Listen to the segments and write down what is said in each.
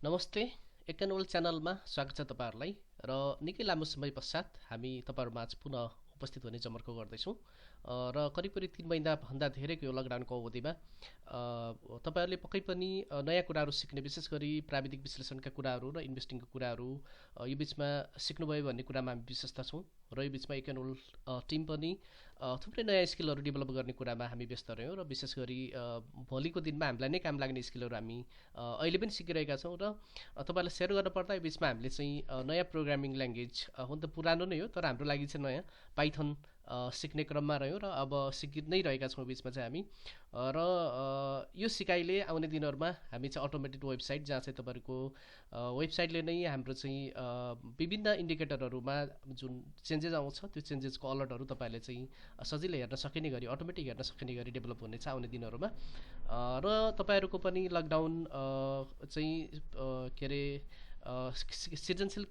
नमस्ते एकनोल च्यानलमा स्वागत छ तपाईहरुलाई र निकै लामो समय पश्चात हामी तपाईहरुमाझ पुनः उपस्थित हुने जमर्को गर्दैछौँ र करिब 3 महिना भन्दा धेरैको यो लकडाउनको अवधिमा तपाईहरुले पक्कै पनि नयाँ कुराहरु सिक्ने विशेष गरी प्राविधिक विश्लेषणका कुराहरु र इन्भेस्टिङका कुराहरु यो बीचमा सिक्नुभयो भन्ने कुरामा हामी विश्वस्त छौँ र यो बीचमा एकनोल टिम पनि थुप्रै नयाँ स्किलहरु डेभलप गर्ने कुरामा हामी व्यस्त रह्यौं र विशेष गरी भोलिको दिनमा हामीलाई नै काम लाग्ने स्किलहरु हामी अहिले पनि सिकिरहेका छौँ र तपाईहरुलाई शेयर गर्न पर्दा यो बीचमा हामीले चाहिँ नयाँ प्रोग्रामिङ ल्याङ्ग्वेज हुन त पुरानो नै हो तर हाम्रो लागि चाहिँ नयाँ पाइथन सिक्ने क्रममा रह्यौं र अब सिकि नै रहेका छौँ बीचमा चाहिँ हामी र यो सिकाइले आउने दिनहरुमा हामी चाहिँ अटोमेटेड वेबसाइट जहाँ चाहिँ तपाईहरुको वेबसाइटले नै हाम्रो चाहिँ विभिन्न इन्डिकेटरहरुमा जुन चेन्जेस आउँछ त्यो चेन्जेसको अलर्टहरु तपाईहरुले चाहिँ सजिलै हेर्न सकिने गरी अटोमेटिक हेर्न सकिने गरी डेभलप हुनेछ आउने दिनहरुमा र तपाईहरुको पनि लकडाउन चाहिँ के रे सृजनशील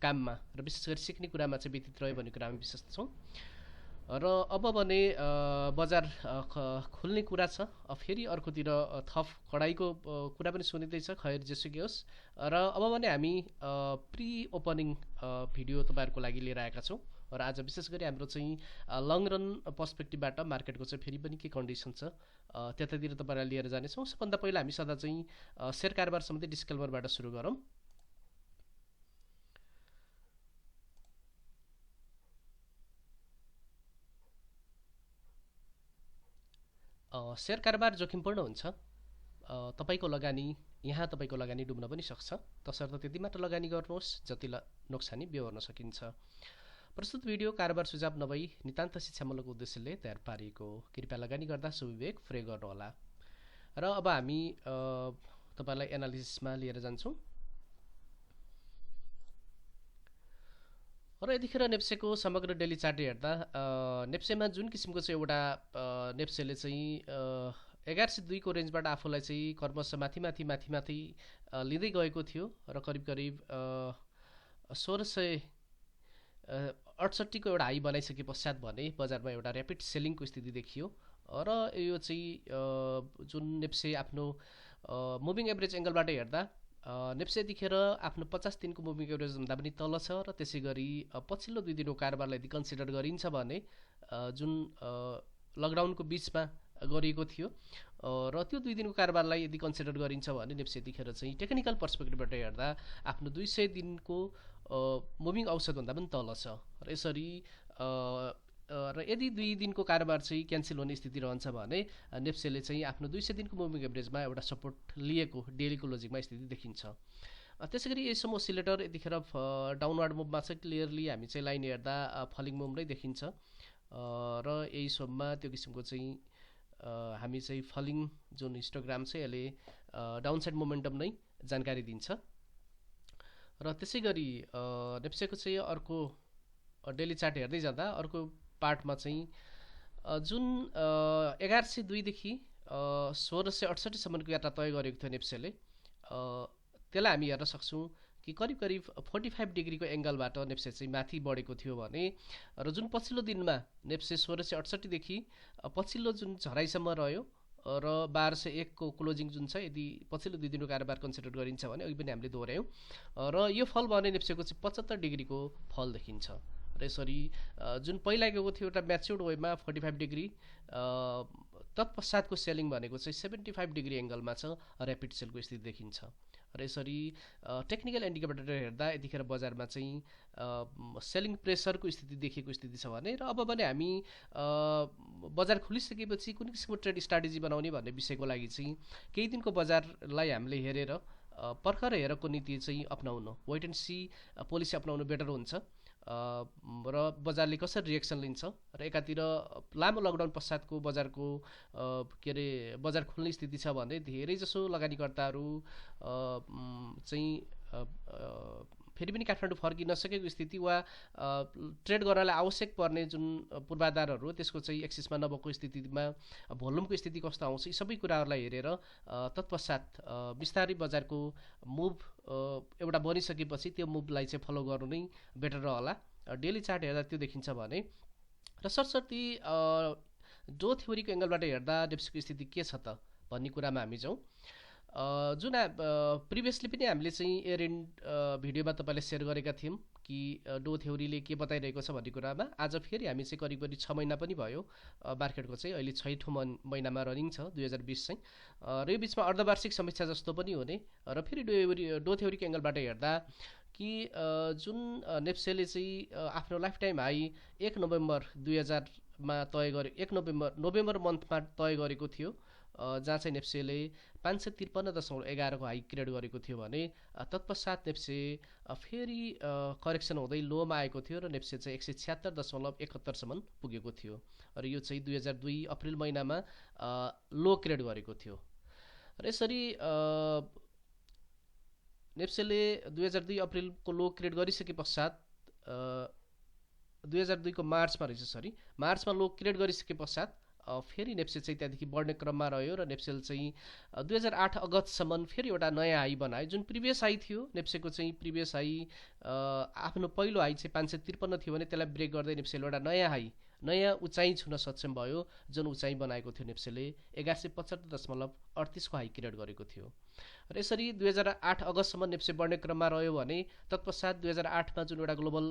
काममा र विशेष गरी सिक्ने कुरामा चाहिँ व्यतीत रह्यो भन्ने कुरा हामी विश्वस्त छौँ र अब भने बजार खुल्ने कुरा छ फेरि अर्कोतिर थप कडाइको कुरा पनि सुनिँदैछ खैर जेसुकै होस् र अब भने हामी प्री ओपनिङ भिडियो तपाईहरुको लागि लिएर आएका छौँ र आज विशेष गरी हाम्रो चाहिँ लङ रन पर्सपेक्टिभबाट मार्केटको चाहिँ फेरि पनि के कन्डिसन छ त्यतातिर तपाईहरुलाई लिएर जानेछौँ सबभन्दा पहिला हामी सदा चाहिँ शेयर कारोबार सम्बन्धी डिस्क्लेमरबाट सुरु गरौँ शेयर कारोबार जोखिमपूर्ण हुन्छ तपाईको लगानी यहाँ तपाईको लगानी डुब्न पनि सक्छ तसर्थ त्यति मात्र लगानी गर्नुहोस् जति नोक्सानी बेहोर्न सकिन्छ प्रस्तुत भिडियो कारोबार सुझाव नभई नितान्त शिक्षामूलक उद्देश्यले तयार पारिएको कृपया लगानी गर्दा सुविवेक प्रयोग गर्नुहोला र अब हामी तपाईलाई एनालिसिसमा लिएर जान्छौँ र यतिखेर नेप्सेको समग्र डेली चार्ट हेर्दा नेप्सेमा जुन किसिमको चाहिँ एउटा नेप्सेले चाहिँ 1102 को रेन्जबाट आफूलाई चाहिँ क्रमशः माथि लिँदै गएको थियो र करिब 1668 को एउटा हाई बनाइसके पश्चात भने बजारमा एउटा र्यापिड सेलिङको स्थिति देखियो र यो चाहिँ जुन नेप्से आफ्नो मुभिङ एभरेज एंगलबाट हेर्दा नेप्से यतिखेर आफ्नो 50 दिनको मुभिङ एभरेज भन्दा पनि तल छ र त्यसैगरी पछिल्लो 2 दिनको कारोबारलाई यदि कन्सिडर गरिन्छ भने जुन लकडाउनको बीचमा गरिएको थियो र त्यो 2 दिनको कारोबारलाई यदि कन्सिडर गरिन्छ भने नेप्से यतिखेर चाहिँ टेक्निकल पर्सपेक्टिभबाट हेर्दा आफ्नो 200 दिनको मुभिङ औसत भन्दा पनि तल छ र यसरी र यदि 2 दिनको कारोबार चाहिँ क्यान्सल हुने स्थिति रहन्छ भने नेप्सेले चाहिँ आफ्नो 200 दिनको मुभिङ एभरेजमा एउटा सपोर्ट लिएको डेलीको लोजिकमा स्थिति देखिन्छ त्यसैगरी एसएम ओसिलेटर यतिखेर डाउनवर्ड मुभमा छ क्लियरली हामी चाहिँ लाइन हेर्दा फलिङ मुभ नै देखिन्छ र यही सोममा त्यो किसिमको चाहिँ हामी चाहिँ फलिङ जुन हिस्टोग्राम छ यसले डाउनसाइड मोमेन्टम नै जानकारी दिन्छ र त्यसैगरी नेप्सेको चाहिँ अर्को डेली चार्ट हेर्दै जाँदा अर्को पार्टमा चाहिँ जुन 1102 देखि 1668 सम्मको यात्रा तय गरेको थियो नेप्सेले त्यसलाई हामी हेर्न सक्छौं कि करिब 45 डिग्रीको एंगलबाट नेप्से चाहिँ माथि बढेको थियो भने र जुन पछिल्लो दिनमा नेप्से 1668 देखि पछिल्लो जुन झराइसम्म रह्यो र 1201 को क्लोजिङ जुन छ यदि पछिल्लो 2 दिनको कारोबार कन्सिडर गरिन्छ भने अघि पनि हामीले दोहोर्यायौं र यो फल भने नेप्सेको चाहिँ 75 डिग्रीको फल देखिन्छ र यसरी जुन पहिला गएको थियो एउटा म्याच्युर्ड वेमा 45 डिग्री तत्पश्चातको सेलिङ भनेको चाहिँ 75 डिग्री एंगलमा छ र्यापिड सेलको स्थिति देखिन्छ र यसरी टेक्निकल इन्डिकेटर हेर्दा यतिखेर बजारमा चाहिँ सेलिङ प्रेसरको स्थिति देखिएको स्थिति छ भने र अब भने हामी बजार खुलिसकेपछि कुन किसिमको ट्रेड स्ट्र्याटेजी बनाउने भन्ने विषयको लागि चाहिँ केही दिनको बजारलाई हामीले हेरेर पर्खर हेरको नीति चाहिँ अपनाउनु वेट एन्ड सी पोलिसी अपनाउनु बेटर हुन्छ र बजारले कसरी रिएक्सन लिन्छ र एकातिर लामो लकडाउन पश्चातको बजारको के रे बजार खुल्ने स्थिति छ भने धेरै जसो लगानीकर्ताहरू चाहिँ फेरि पनि काठमाडौँ फर्किन नसकेको स्थिति वा ट्रेड गर्नलाई आवश्यक पर्ने जुन पूर्वाधारहरू त्यसको चाहिँ एक्सिसमा नभएको स्थितिमा भोल्युमको स्थिति कस्तो आउँछ यी सबै कुराहरूलाई हेरेर तत्पश्चात बिस्तारै बजारको मुभ एउटा बनिसकेपछि त्यो मुभलाई चाहिँ फलो गर्नु नै बेटर रहला डेली चार्ट हेर्दा त्यो देखिन्छ भने र सरसर्ती डो थ्योरीको एंगलबाट हेर्दा नेप्सेको स्थिति के छ त भन्ने कुरामा हामी जाउँ जुन प्रिभियसली पनि हामीले चाहिँ एयर एन्ड भिडियोमा तपाईँलाई सेयर गरेका थियौँ कि डो थ्योरीले के बताइरहेको छ भन्ने कुरामा। आज फेरि हामी चाहिँ करिब करिब 6 महिना पनि भयो मार्केटको चाहिँ अहिले 6औँ महिनामा रनिङ छ 2020 चाहिँ, र यो बिचमा अर्धवार्षिक समीक्षा जस्तो पनि हुने र फेरि डो थ्योरीको एङ्गलबाट हेर्दा कि जुन नेप्सेले चाहिँ आफ्नो लाइफ टाइम हाई 1 नोभेम्बर 2000मा तय गरे, 1 नोभेम्बर मन्थमा तय गरेको थियो, जहाँ चाहिँ नेप्सेले 553.11 को हाई क्रिएट गरेको थियो भने तत्पश्चात नेप्से फेरि करेक्सन हुँदै लोमा आएको थियो र नेप्से चाहिँ 176.71 सम्म पुगेको थियो र यो चाहिँ 2002 अप्रिल महिनामा लो क्रिएट गरेको थियो। र यसरी नेप्सेले 2002 अप्रिलको लो क्रिएट गरिसके पश्चात 2002 को मार्चमा लो क्रिएट गरिसके पश्चात फेरि नेप्से चाहिँ त्यहाँदेखि बढ्ने क्रममा रह्यो र नेप्सेल चाहिँ 2008 अगस्तसम्म फेरि एउटा नयाँ हाई बनायो। जुन प्रिभियस हाई थियो नेप्सेको चाहिँ प्रिभियस हाई आफ्नो पहिलो हाई चाहिँ 553 थियो भने त्यसलाई ब्रेक गर्दै नेप्सेले एउटा नयाँ उचाइ छुन सक्षम भयो, जुन उचाइ बनाएको थियो नेप्सेले 1175.38 को हाई क्रिएट गरेको थियो। र यसरी 2008 अगस्तसम्म नेप्से बढ्ने क्रममा रह्यो भने तत्पश्चात 2008मा जुन एउटा ग्लोबल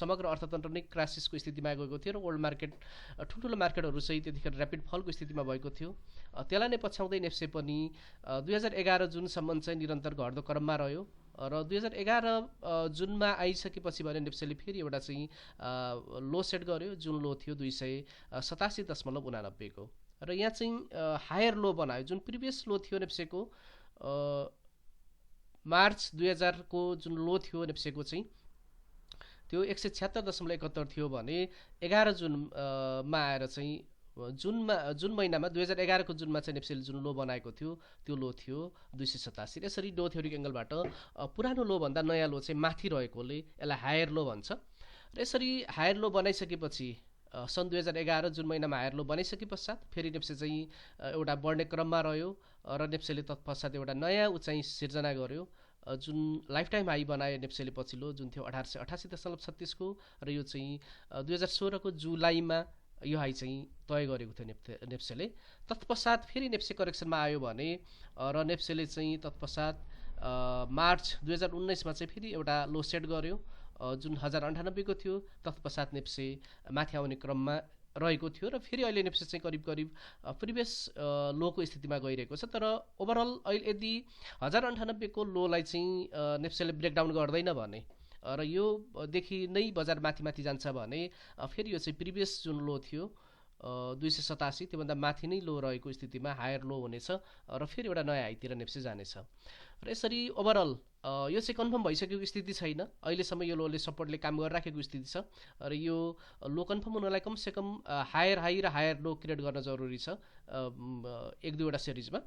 समग्र अर्थतन्त्र नै क्राइसिसको स्थितिमा गएको थियो र वर्ल्ड मार्केट ठुल्ठुलो मार्केटहरू चाहिँ त्यतिखेर ऱ्यापिड फलको स्थितिमा भएको थियो। त्यसलाई नै पछ्याउँदै नेप्से पनि 2011 जुनसम्म चाहिँ निरन्तर घट्दो क्रममा रह्यो र 2011 जुनमा आइसकेपछि भने नेप्सेले फेरि एउटा चाहिँ लो सेट गर्यो, जुन लो थियो 287.89 को, र यहाँ चाहिँ हायर लो बनायो। जुन प्रिभियस लो थियो नेप्सेको मार्च 2000 को जुन लो थियो नेप्सेको चाहिँ त्यो 176.71 थियो भने 11 जुनमा आएर चाहिँ जुन महिनामा 2011 को जुनमा चाहिँ नेप्सेले जुन लो बनाएको थियो त्यो लो थियो 287। यसरी डो थ्योरीको एङ्गलबाट पुरानो लो भन्दा नयाँ लो चाहिँ माथि रहेकोले यसलाई हायर लो भन्छ। र यसरी हायर लो बनाइसकेपछि सन् 2011 जुन महिनामा हायर लो बनाइसके पश्चात फेरि नेप्से चाहिँ एउटा बढ्ने क्रममा रह्यो र नेप्सेले तत्पश्चात एउटा नयाँ उचाइ सिर्जना गर्यो, जुन लाइफ टाइम हाई बनायो नेप्सेले पछिल्लो, जुन थियो 1888.36 को, र यो चाहिँ 2016 को जुलाईमा यो हाई चाहिँ तय गरेको थियो नेप्सेले। तत्पश्चात फेरि नेप्से करेक्सनमा आयो भने र नेप्सेले चाहिँ तत्पश्चात मार्च 2019मा चाहिँ फेरि एउटा लो सेट गर्यो, जुन 1098 को थियो। तत्पश्चात नेप्से माथि आउने क्रममा रहेको थियो र फेरि अहिले नेप्से चाहिँ करिब करिब प्रिभियस लोको स्थितिमा गइरहेको छ। तर ओभरअल अहिले यदि 1098 को लोलाई चाहिँ नेप्सेले ब्रेकडाउन गर्दैन भने र यो देखि नै बजार माथि जान्छ भने फेरि यो चाहिँ प्रिभियस जुन लो थियो 287 त्योभन्दा माथि नै लो रहेको स्थितिमा हायर लो हुनेछ र फेरि एउटा नयाँ हाईतिर नेप्से जानेछ। र यसरी ओभरअल यो चाहिँ कन्फर्म भइसकेको स्थिति छैन, अहिलेसम्म यो लोले सपोर्टले काम गरिराखेको स्थिति छ र यो लो कन्फर्म हुनलाई कमसेकम हायर हाई र हायर लो क्रिएट गर्न जरुरी छ। 1-2वटा सिरिजमा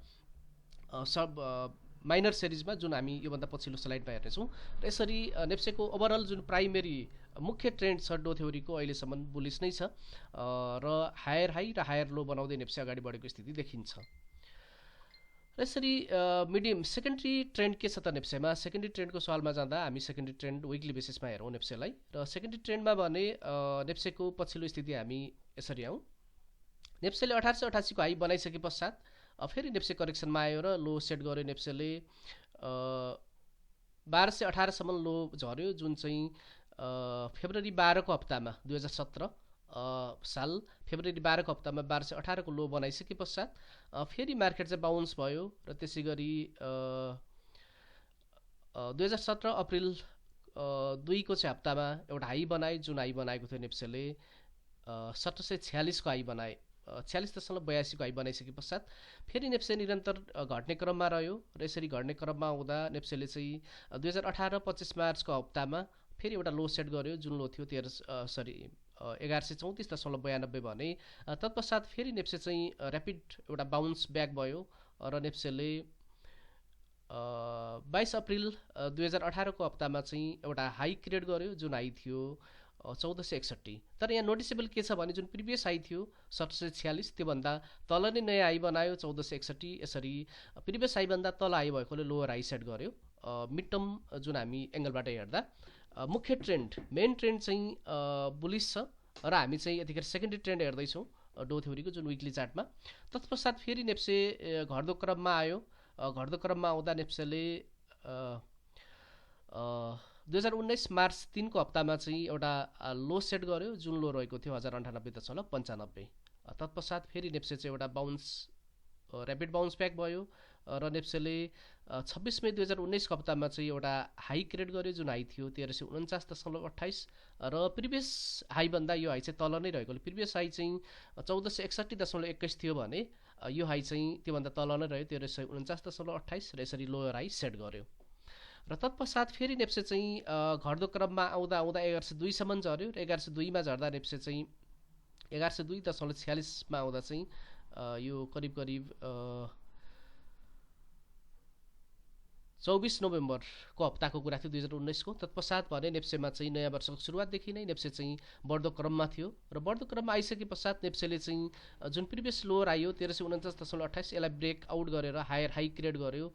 माइनर सिरिजमा जुन हामी योभन्दा पछिल्लो स्लाइडमा हेर्नेछौँ। र यसरी नेप्सेको ओभरअल जुन प्राइमेरी मुख्य ट्रेन्ड छ डो थ्योरीको अहिलेसम्म बुलिस नै छ र हायर हाई र हायर लो बनाउँदै नेप्से अगाडि बढेको स्थिति देखिन्छ। र यसरी मिडियम सेकेन्ड्री ट्रेन्ड के छ त नेप्सेमा? सेकेन्ड्री ट्रेन्डको सवालमा जाँदा हामी सेकेन्ड्री ट्रेन्ड विकली बेसिसमा हेरौँ नेप्सेलाई। र सेकेन्ड्री ट्रेन्डमा भने नेप्सेको पछिल्लो स्थिति हामी यसरी आउँ। नेप्सेले 1888 को हाई बनाइसके पश्चात फेरि नेप्से करेक्सनमा आयो र लो सेट गर्यो नेप्सेले 1218 सम्म लो झर्यो, जुन चाहिँ फेब्रुअरी 12 को हप्तामा 2017 साल फेब्रुअरी 12 को हप्तामा 1218 को लो बनाइसके पश्चात फेरि मार्केट चाहिँ बाउन्स भयो र त्यसै गरी 2017 अप्रिल 2 को चाहिँ हप्तामा एउटा हाई बनाए, जुन हाई बनाएको थियो नेप्सेले 1746 को हाई बनाए, 46.82 को हाई बनाइसके पश्चात फेरि नेप्से निरन्तर घट्ने क्रममा रह्यो र यसरी घट्ने क्रममा आउँदा नेप्सेले चाहिँ 2018 25 मार्चको हप्तामा फेरि एउटा लो सेट गर्यो, जुन लो थियो 1134.92 भने तत्पश्चात फेरि नेप्से चाहिँ ऱ्यापिड एउटा बाउन्स ब्याक भयो र नेप्सेले 22 अप्रिल 2018 को हप्तामा चाहिँ एउटा हाई क्रिएट गर्यो, जुन हाई थियो 1461। तर यहाँ नोटिसेबल के छ भने जुन प्रिभियस हाई थियो 1746 त्योभन्दा तल नै नयाँ हाई बनायो 1461। यसरी प्रिभियस हाईभन्दा तल हाई भएकोले लोवर हाई सेट गर्यो। मिड टर्म जुन हामी एङ्गलबाट हेर्दा मुख्य ट्रेन्ड मेन ट्रेन्ड चाहिँ बुलिस छ र हामी चाहिँ यतिखेर सेकेन्डरी ट्रेन्ड हेर्दैछौँ डो थ्योरीको जुन विकली चार्टमा। तत्पश्चात फेरि नेप्से घट्दो क्रममा आयो घट्दो क्रममा आउँदा नेप्सेले 2019 मार्च 3 को हप्तामा चाहिँ एउटा लो सेट गर्यो, जुन लो रहेको थियो 1098.95। तत्पश्चात फेरि नेप्से चाहिँ एउटा ऱ्यापिड बाउन्स ब्याक भयो र नेप्सेले 26 मई 2019 को हप्तामा चाहिँ एउटा हाई क्रिएट गर्यो, जुन हाई थियो 1349.28 र प्रिभियस हाईभन्दा यो हाई चाहिँ तल नै रहेकोले प्रिभियस हाई चाहिँ 1461.21 थियो भने यो हाई चाहिँ त्योभन्दा तल नै रह्यो 1349.28 र यसरी लोयर हाई सेट गर्यो। र तत्पश्चात फेरि नेप्से चाहिँ घट्दो क्रममा आउँदा 1102 सम्म झऱ्यो र 1102 मा झर्दा नेप्से चाहिँ 1102.46 मा आउँदा चाहिँ यो करिब 24 नोभेम्बरको हप्ताको कुरा थियो 2019 को। तत्पश्चात भने नेप्सेमा चाहिँ नयाँ वर्षको सुरुवातदेखि नै नेप्से चाहिँ बढ्दो क्रममा थियो र बढ्दो क्रममा आइसके पश्चात नेप्सेले चाहिँ जुन प्रिभियस लोअर आयो 1349.28 यसलाई ब्रेक आउट गरेर हायर हाई क्रिएट गर्यो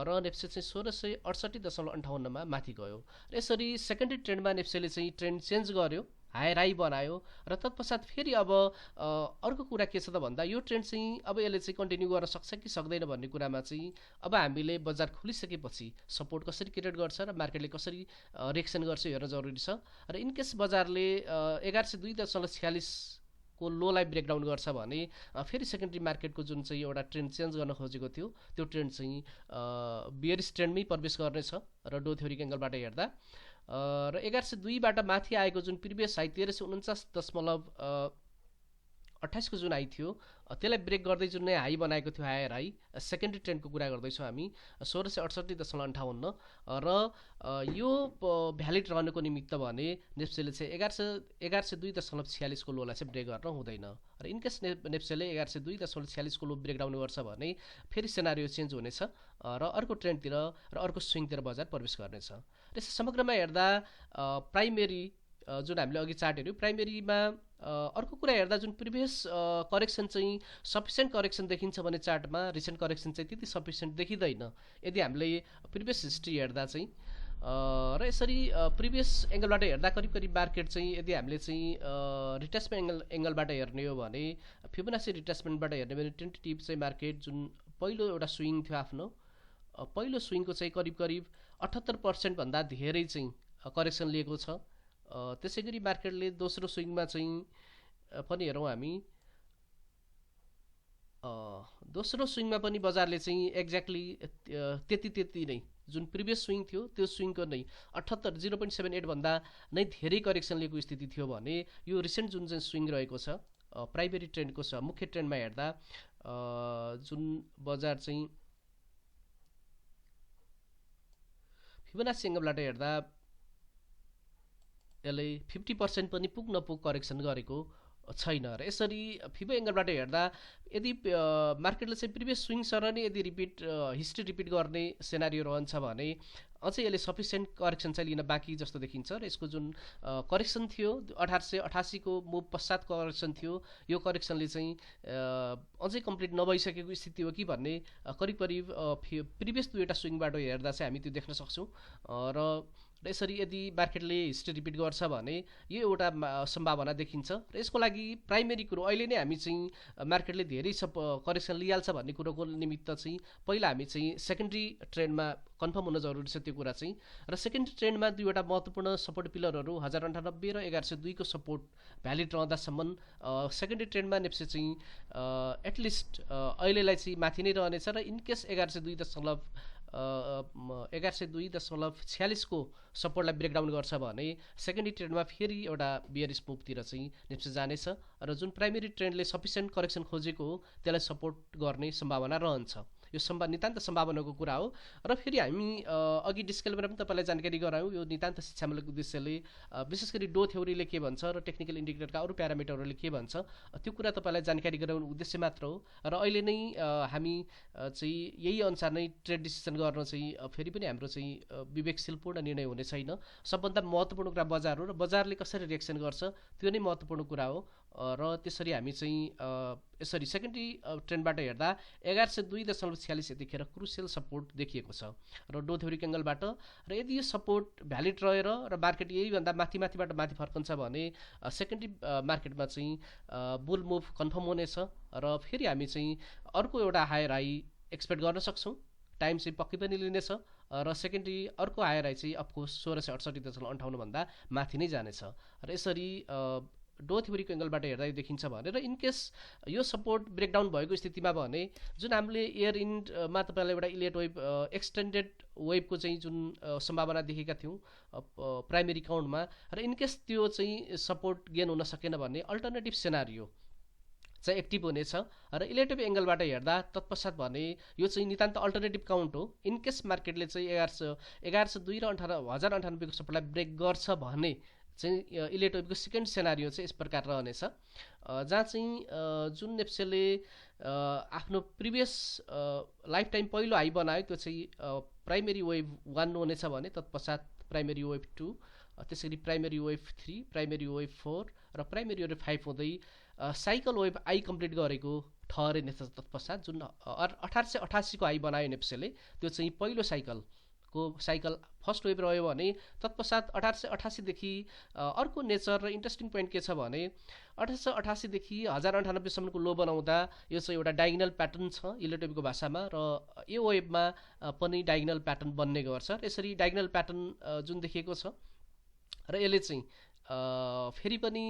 र नेप्से चाहिँ 1668.58 मा माथि गयो। र यसरी सेकेन्डरी ट्रेन्डमा नेप्सेले चाहिँ ट्रेन्ड चेन्ज गर्यो, हायर हाई बनायो र तत्पश्चात फेरि अब अर्को कुरा के छ त भन्दा यो ट्रेन्ड चाहिँ अब यसले चाहिँ कन्टिन्यू गर्न सक्छ कि सक्दैन भन्ने कुरामा चाहिँ अब हामीले बजार खोलिसकेपछि सपोर्ट कसरी क्रिएट गर्छ र मार्केटले कसरी रिएक्सन गर्छ हेर्न जरुरी छ। र इनकेस बजारले 1102.46 को लोलाई ब्रेकडाउन गर्छ भने फेरि सेकेन्डरी मार्केटको जुन चाहिँ एउटा ट्रेन्ड चेन्ज गर्न खोजेको थियो त्यो ट्रेन्ड चाहिँ बियरिश ट्रेन्डमै प्रवेश गर्नेछ र डो थ्योरिक एङ्गलबाट हेर्दा र 1102 बाट माथि आएको जुन प्रिभियस हाई 1349.28 को जुन हाई थियो त्यसलाई ब्रेक गर्दै जुन नै हाई बनाएको थियो हायर हाई सेकेन्डरी ट्रेन्डको कुरा गर्दैछौँ हामी 1668.58 र यो भ्यालिड रहनको निमित्त भने नेप्सेले चाहिँ 1102.46 को लोलाई चाहिँ ब्रेक गर्न हुँदैन र इनकेस नेप्सेले 1102.46 को लो ब्रेकडाउन गर्छ भने फेरि सेनारियो चेन्ज हुनेछ र अर्को ट्रेन्डतिर र अर्को स्विङतिर बजार प्रवेश गर्नेछ। त्यसै समग्रमा हेर्दा प्राइमेरी जुन हामीले अघि चार्ट हेऱ्यौँ प्राइमेरीमा अर्को कुरा हेर्दा जुन प्रिभियस करेक्सन चाहिँ सफिसियन्ट करेक्सन देखिन्छ भने चार्टमा रिसेन्ट करेक्सन चाहिँ त्यति सफिसियन्ट देखिँदैन यदि हामीले प्रिभियस हिस्ट्री हेर्दा चाहिँ र यसरी प्रिभियस एङ्गलबाट हेर्दा करिब मार्केट चाहिँ यदि हामीले चाहिँ रिट्रेसमेन्ट एङ्गलबाट हेर्ने हो भने फिबोनाची रिट्रेसमेन्टबाट हेर्ने भने टेन्टेटिभ चाहिँ मार्केट जुन पहिलो एउटा स्विङ थियो आफ्नो पहिलो स्विङको चाहिँ करिब 78% भन्दा धेरै चाहिँ करेक्सन लिएको छ। त्यसैगरी मार्केटले दोस्रो स्विङमा चाहिँ पनि हेरौँ हामी दोस्रो स्विङमा पनि बजारले चाहिँ एक्ज्याक्टली त्यति नै जुन प्रिभियस स्विङ थियो त्यो स्विङको नै 0.78 भन्दा नै धेरै करेक्सन लिएको स्थिति थियो भने यो रिसेन्ट जुन चाहिँ स्विङ रहेको छ प्राइमेरी ट्रेन्डको छ मुख्य ट्रेन्डमा हेर्दा जुन बजार चाहिँ फिबोनाची एङ्गलबाट हेर्दा यसले 50% पनि पुग नपुग करेक्सन गरेको छैन र यसरी फिबो एङ्गलबाट हेर्दा यदि मार्केटले चाहिँ प्रिभियस स्विङ सर नै यदि हिस्ट्री रिपिट गर्ने सेनारियो रहन्छ भने अझै यसले सफिसियन्ट करेक्सन चाहिँ लिन बाँकी जस्तो देखिन्छ र यसको जुन करेक्सन थियो 1888 को मुभ पश्चात करेक्सन थियो यो करेक्सनले चाहिँ अझै कम्प्लिट नभइसकेको स्थिति हो कि भन्ने करिब प्रिभियस दुईवटा स्विङबाट हेर्दा चाहिँ हामी त्यो देख्न सक्छौँ र यसरी यदि मार्केटले हिस्ट्री रिपिट गर्छ भने यो एउटा सम्भावना देखिन्छ र यसको लागि प्राइमेरी कुरो अहिले नै हामी चाहिँ मार्केटले धेरै करेक्सन लिइहाल्छ भन्ने कुरोको निमित्त चाहिँ पहिला हामी चाहिँ सेकेन्डरी ट्रेन्डमा कन्फर्म हुन जरुरी छ त्यो कुरा चाहिँ र सेकेन्डरी ट्रेन्डमा दुईवटा महत्त्वपूर्ण सपोर्ट पिलरहरू 1098 र 1102 को सपोर्ट भ्यालिड रहँदासम्म सेकेन्डरी ट्रेन्डमा नेप्से चाहिँ एटलिस्ट अहिलेलाई चाहिँ माथि नै रहनेछ र इनकेस 1102.46 को सपोर्टलाई ब्रेकडाउन गर्छ भने सेकेन्डरी ट्रेन्डमा फेरि एउटा बियरिश मुभतिर चाहिँ नेप्से जानेछ र जुन प्राइमेरी ट्रेन्डले सफिसियन्ट करेक्सन खोजेको हो त्यसलाई सपोर्ट गर्ने सम्भावना रहन्छ। यो नितान्त सम्भावनाको कुरा हो र फेरि हामी अघि डिस्क्लेमरमा पनि तपाईँलाई जानकारी गरायौँ यो नितान्त शिक्षामूलक उद्देश्यले विशेष गरी डो थ्योरीले के भन्छ र टेक्निकल इन्डिकेटरका अरू प्यारामिटरहरूले के भन्छ त्यो कुरा तपाईँलाई जानकारी गराउने उद्देश्य मात्र हो र अहिले नै हामी चाहिँ यही अनुसार नै ट्रेड डिसिसन गर्न चाहिँ फेरि पनि हाम्रो चाहिँ विवेकशीलपूर्ण निर्णय हुने छैन। सबभन्दा महत्त्वपूर्ण कुरा बजार हो र बजारले कसरी रिएक्सन गर्छ त्यो नै महत्त्वपूर्ण कुरा हो र त्यसरी हामी चाहिँ यसरी सेकेन्डरी ट्रेन्डबाट हेर्दा 1102.46 यतिखेर क्रुसियल सपोर्ट देखिएको छ र डो थ्योरिक एङ्गलबाट र यदि यो सपोर्ट भ्यालिड रहेर र मार्केट यहीभन्दा माथिबाट माथि फर्कन्छ भने सेकेन्डरी मार्केटमा चाहिँ बुल मुभ कन्फर्म हुनेछ र फेरि हामी चाहिँ अर्को एउटा हायर हाई एक्सपेक्ट गर्न सक्छौँ टाइम चाहिँ पक्कै पनि लिनेछ र सेकेन्डरी अर्को आएर चाहिँ अफकोर्स 1668.58 भन्दा माथि नै जानेछ र यसरी डो थ्योरीको एङ्गलबाट हेर्दा यो देखिन्छ भने र इनकेस यो सपोर्ट ब्रेकडाउन भएको स्थितिमा भने जुन हामीले एयर इन्डमा तपाईँलाई एउटा इलियट वेभ एक्सटेन्डेड वेभको चाहिँ जुन सम्भावना देखेका थियौँ प्राइमेरी काउन्टमा र इनकेस त्यो चाहिँ सपोर्ट गेन हुन सकेन भने अल्टरनेटिभ सेनारियो चाहिँ एक्टिभ हुनेछ र इलेक्टिभ एङ्गलबाट हेर्दा तत्पश्चात भने यो चाहिँ नितान्त अल्टरनेटिभ काउन्ट हो इनकेस मार्केटले चाहिँ 1102 र 1098को सपोर्टलाई ब्रेक गर्छ भने चाहिँ इलेक्टिभको सेकेन्ड सेनारियो चाहिँ यस प्रकार रहनेछ जहाँ चाहिँ जुन नेप्सेले आफ्नो प्रिभियस लाइफ टाइम पहिलो हाई बनायो त्यो चाहिँ प्राइमेरी वेभ 1 हुनेछ भने तत्पश्चात प्राइमेरी वेभ 2 त्यसरी प्राइमेरी वेभ 3 प्राइमेरी वेभ 4 र प्राइमेरी वेभ 5 हुँदै साइकल वेभ आई कम्प्लिट गरेको ठहरिनेछ तत्पश्चात जुन 1888 को आई बनायो नेप्सेले त्यो चाहिँ पहिलो साइकल फर्स्ट वेभ रह्यो भने तत्पश्चात 1888 देखि अर्को नेचर र इन्ट्रेस्टिङ पोइन्ट के छ भने 1888 देखि 1098 सम्मको लो बनाउँदा यो चाहिँ एउटा डायगोनल प्याटर्न छ इलेक्ट्रोबको भाषामा र यो वेभमा पनि डायगोनल प्याटर्न बन्ने गर्छ यसरी डायगोनल प्याटर्न जुन देखिएको छ र यसले चाहिँ फेरि पनि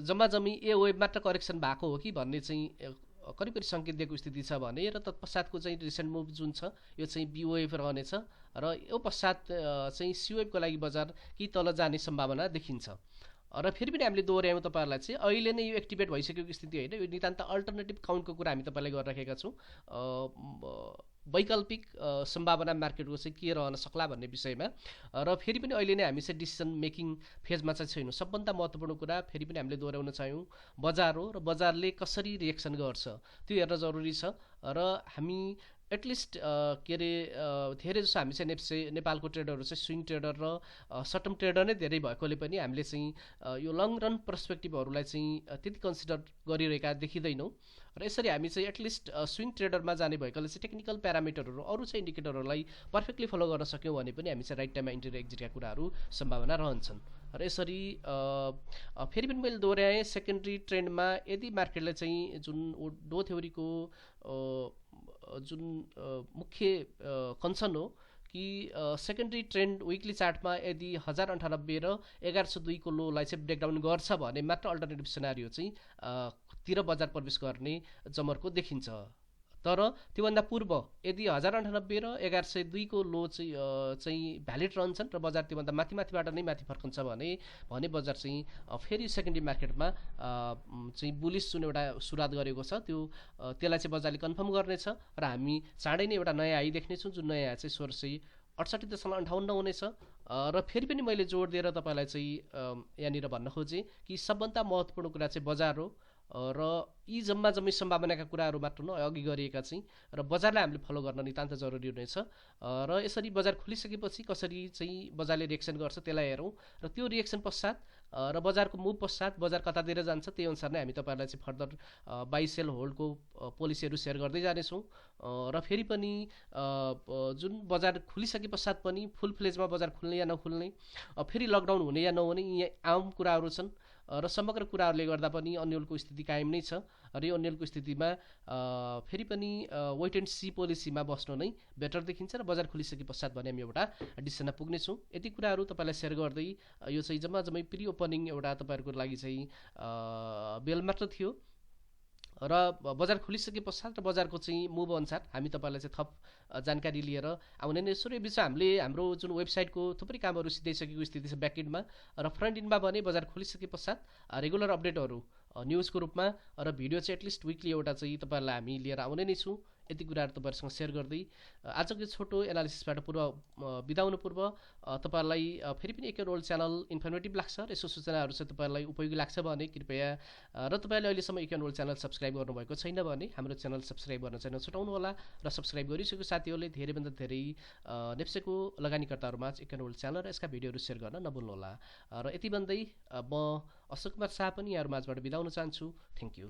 जम्मा जम्मी ए वेभ मात्र करेक्सन भएको हो कि भन्ने चाहिँ करिब करिब सङ्केत दिएको स्थिति छ भने र तत्पश्चातको चाहिँ रिसेन्ट मुभ जुन छ यो चाहिँ बी वेभ रहनेछ र यो पश्चात चाहिँ सी वेभको लागि बजार कि तल जाने सम्भावना देखिन्छ र फेरि पनि हामीले दोहोऱ्यायौँ तपाईँहरूलाई चाहिँ अहिले नै यो एक्टिभेट भइसकेको स्थिति होइन यो नितान्त अल्टरनेटिभ काउन्टको कुरा हामी तपाईँलाई गरिराखेका छौँ वैकल्पिक सम्भावना मार्केटको चाहिँ के रहन सक्ला भन्ने विषयमा र फेरि पनि अहिले नै हामी चाहिँ डिसिसन मेकिङ फेजमा चाहिँ छैनौँ सबभन्दा महत्त्वपूर्ण कुरा फेरि पनि हामीले दोहोऱ्याउन चाह्यौँ बजार हो र बजारले कसरी रिएक्सन गर्छ त्यो हेर्न जरुरी छ र हामी एटलिस्ट के अरे धेरै जसो हामी चाहिँ नेपालको ट्रेडरहरू चाहिँ स्विङ ट्रेडर र सर्ट टर्म ट्रेडर नै धेरै भएकोले पनि हामीले चाहिँ यो लङ रन पर्सपेक्टिभहरूलाई चाहिँ त्यति कन्सिडर गरिरहेका देखिँदैनौँ र यसरी हामी चाहिँ एटलिस्ट स्विङ ट्रेडरमा जाने भएकोले चाहिँ टेक्निकल प्यारामिटरहरू अरू चाहिँ इन्डिकेटरहरूलाई पर्फेक्टली फलो गर्न सक्यौँ भने पनि हामी चाहिँ राइट टाइममा इन्ट्री र एक्जिटका कुराहरू सम्भावना रहन्छन् र यसरी फेरि पनि मैले दोहोऱ्याएँ सेकेन्डरी ट्रेन्डमा यदि मार्केटले चाहिँ जुन डो थ्योरीको जुन मुख्य कन्सर्न हो कि सेकेन्डरी ट्रेन्ड विकली चार्टमा यदि 1098 र 1102 को लोलाई चाहिँ ब्रेकडाउन गर्छ भने मात्र अल्टरनेटिभ सिनारियो चाहिँ तिर बजार प्रवेश गर्ने जमर्को देखिन्छ तर त्योभन्दा पूर्व यदि 1098 र 1102 को लो चाहिँ भ्यालिड रहन्छन् र बजार त्योभन्दा माथिबाट नै माथि फर्कन्छ भने बजार चाहिँ फेरि सेकेन्डरी मार्केटमा चाहिँ बुलिस जुन एउटा सुरुवात गरेको छ त्यसलाई चाहिँ बजारले कन्फर्म गर्नेछ र हामी चाँडै नै एउटा नयाँ हाई देख्नेछौँ जुन नयाँ चाहिँ 1668.58 हुनेछ र फेरि पनि मैले जोड दिएर तपाईँलाई चाहिँ यहाँनिर भन्न खोजेँ कि सबभन्दा महत्त्वपूर्ण कुरा चाहिँ बजार हो र यी जम्मा जम्मी सम्भावनाका कुराहरू मात्र अघि गरिएका चाहिँ र बजारलाई हामीले फलो गर्न नितान्त जरुरी हुनेछ र यसरी बजार खुलिसकेपछि कसरी चाहिँ बजारले रिएक्सन गर्छ त्यसलाई हेरौँ र त्यो रिएक्सन पश्चात र बजारको मुभ पश्चात बजार कतातिर जान्छ त्यही अनुसार नै हामी तपाईँहरूलाई चाहिँ further by sale HoldCo पोलिसीहरू share गर्दै जानेछौँ र फेरि पनि जुन बजार खुलिसके पश्चात पनि फुल फ्लेजमा बजार खुल्ने या नखुल्ने फेरि लकडाउन हुने या नहुने यी आम कुराहरू छन् र समग्र कुराहरूले गर्दा पनि अन्यलको स्थिति कायम नै छ र यो अन्यलको स्थितिमा फेरि पनि वेट एन्ड सी पोलिसीमा बस्नु नै बेटर देखिन्छ र बजार खुलिसके पश्चात भने हामी एउटा डिसिसनमा पुग्नेछौँ यति कुराहरू तपाईँलाई सेयर गर्दै यो चाहिँ जम्मा जम्मै प्रि ओपनिङ एउटा तपाईँहरूको लागि चाहिँ बेल मात्र थियो र बजार खुलिसके पश्चात र बजारको चाहिँ मुभ अनुसार हामी तपाईँलाई चाहिँ थप जानकारी लिएर आउने नै छौँ र यो बिचमा हामीले हाम्रो जुन वेबसाइटको थुप्रै कामहरू सिधाइसकेको स्थिति छ ब्याकएन्डमा र फ्रन्ट इन्डमा भने बजार खुलिसके पश्चात रेगुलर अपडेटहरू न्युजको रूपमा र भिडियो चाहिँ एटलिस्ट विकली एउटा चाहिँ तपाईँहरूलाई हामी लिएर आउने नै छौँ यति कुराहरू तपाईँहरूसँग सेयर गर्दै आजको छोटो एनालिसिसबाट बिदाउनु पूर्व तपाईँहरूलाई फेरि पनि एक रोल च्यानल इन्फर्मेटिभ लाग्छ र यसो सूचनाहरू चाहिँ तपाईँहरूलाई उपयोगी लाग्छ भने कृपया र तपाईँले अहिलेसम्म एक रोल च्यानल सब्सक्राइब गर्नुभएको छैन भने हाम्रो च्यानल सब्सक्राइब गर्न चाहिँ नछुटाउनु होला र सब्सक्राइब गरिसकेको साथीहरूले धेरैभन्दा धेरै नेप्सेको लगानीकर्ताहरूमा एक रोल च्यानल र यसका भिडियोहरू सेयर गर्न नभुल्नुहोला र यति भन्दै म अशोक कुमार शाह पनि यहाँहरू माझबाट बिदाउन चाहन्छु थ्याङ्क यू